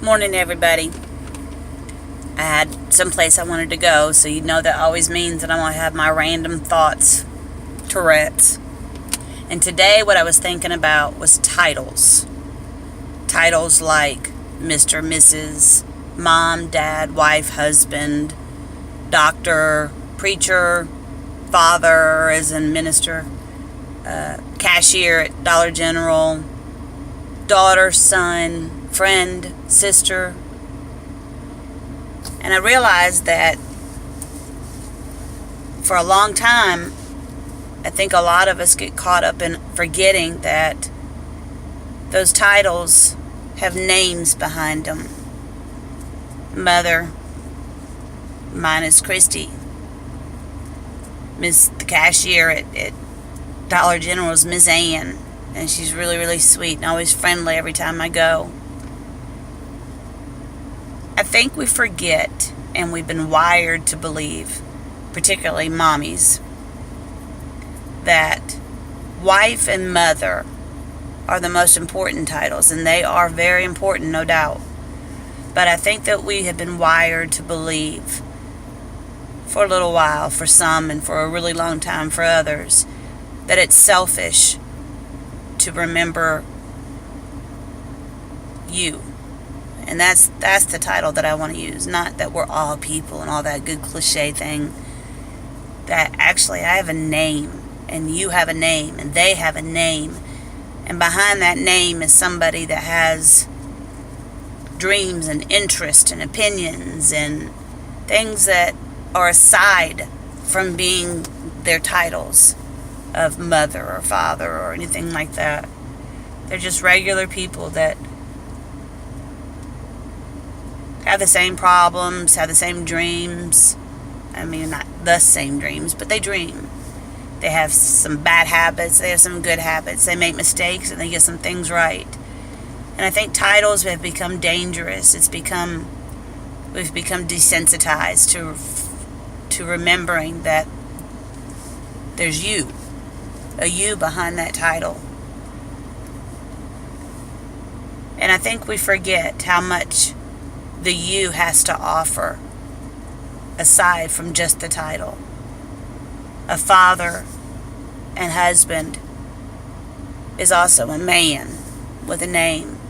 Morning, everybody. I had someplace I wanted to go, so you know that always means that I'm going to have my random thoughts, Tourette's. And today what I was thinking about was titles. Titles like Mr., Mrs., Mom, Dad, Wife, Husband, Doctor, Preacher, Father as in minister, cashier at Dollar General, daughter, son, friend, sister. And I realized that for a long time, I think a lot of us get caught up in forgetting that those titles have names behind them. Mother, mine is Christy. The cashier at Dollar General is Miss Ann, and she's really, really sweet and always friendly every time I go. I think we forget, and we've been wired to believe, particularly mommies, that wife and mother are the most important titles, and they are very important, no doubt. But I think that we have been wired to believe, for a little while, for some, and for a really long time for others, that it's selfish to remember you. And that's the title that I want to use. Not that we're all people and all that good cliche thing. That actually I have a name, and you have a name, and they have a name. And behind that name is somebody that has dreams and interests and opinions and things that are aside from being their titles of mother or father or anything like that. They're just regular people that have the same problems, have the same dreams. I mean, not the same dreams, but they dream. They have some bad habits, they have some good habits. They make mistakes and they get some things right. And I think titles have become dangerous. We've become desensitized to remembering that there's you, a you behind that title. And I think we forget how much the you has to offer aside from just the title. A father and husband is also a man with a name.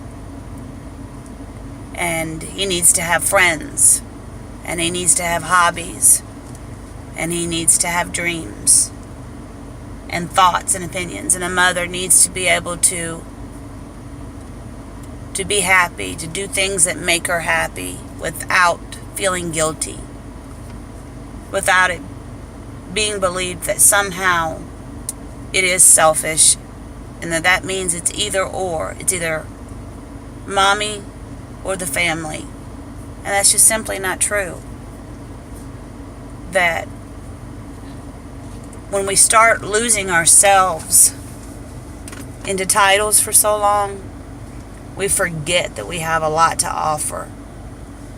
And he needs to have friends. And he needs to have hobbies. And he needs to have dreams. And thoughts and opinions. And a mother needs to be able to be happy, to do things that make her happy without feeling guilty, without it being believed that somehow it is selfish, and that means it's either or. It's either mommy or the family. And that's just simply not true. That when we start losing ourselves into titles for so long, we forget that we have a lot to offer.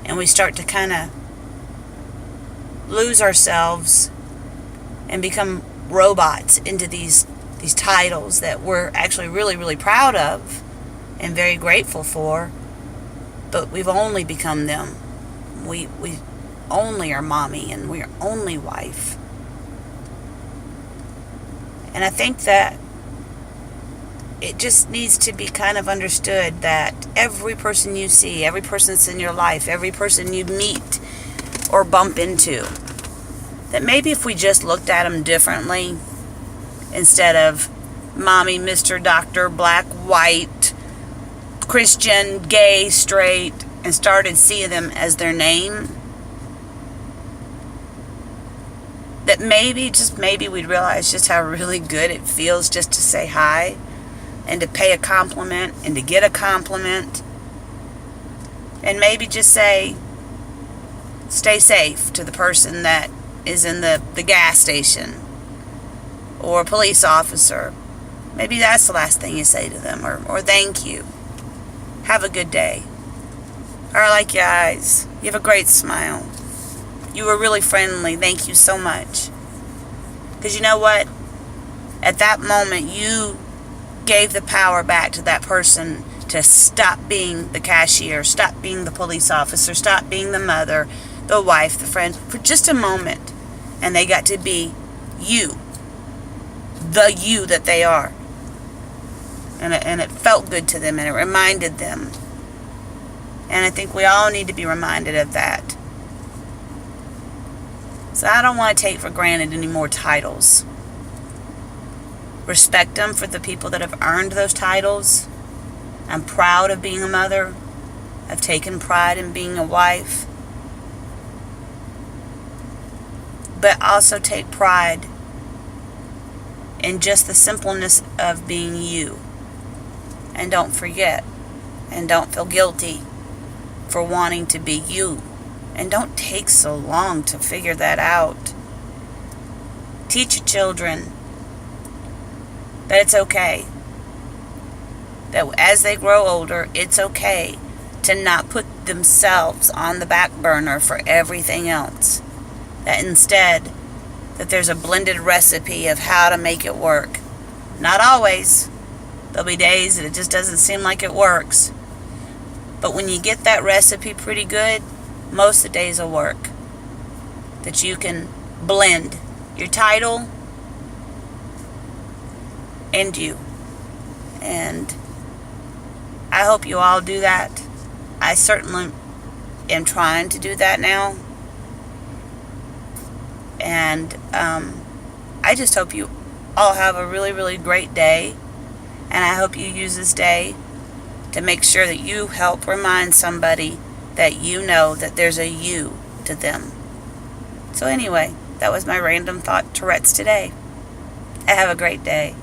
And we start to kind of lose ourselves and become robots into these titles that we're actually really, really proud of and very grateful for. But we've only become them. We only are mommy and we're only wife. And I think that it just needs to be kind of understood that every person you see, every person that's in your life, every person you meet or bump into, that maybe if we just looked at them differently, instead of mommy, Mr., doctor, black, white, Christian, gay, straight, and started seeing them as their name, that maybe, just maybe, we'd realize just how really good it feels just to say hi, and to pay a compliment, and to get a compliment, and maybe just say, stay safe to the person that is in the gas station, or a police officer. Maybe that's the last thing you say to them, or thank you. Have a good day. Or I like your eyes. You have a great smile. You were really friendly. Thank you so much. Because you know what? At that moment, you gave the power back to that person to stop being the cashier, stop being the police officer, stop being the mother, the wife, the friend, for just a moment. And they got to be you, the you that they are. And it felt good to them, and it reminded them. And I think we all need to be reminded of that. So I don't want to take for granted any more titles. Respect them for the people that have earned those titles. I'm proud of being a mother. I've taken pride in being a wife. But also take pride in just the simpleness of being you. And don't forget. And don't feel guilty for wanting to be you. And don't take so long to figure that out. Teach your children that it's okay. That as they grow older, it's okay to not put themselves on the back burner for everything else. That instead, that there's a blended recipe of how to make it work. Not always. There'll be days that it just doesn't seem like it works. But when you get that recipe pretty good, most of the days will work. That you can blend your title and you. And I hope you all do that. I certainly am trying to do that now. And I just hope you all have a really, really great day. And I hope you use this day to make sure that you help remind somebody that you know that there's a you to them. So anyway, that was my random thought Tourette's today. Have a great day.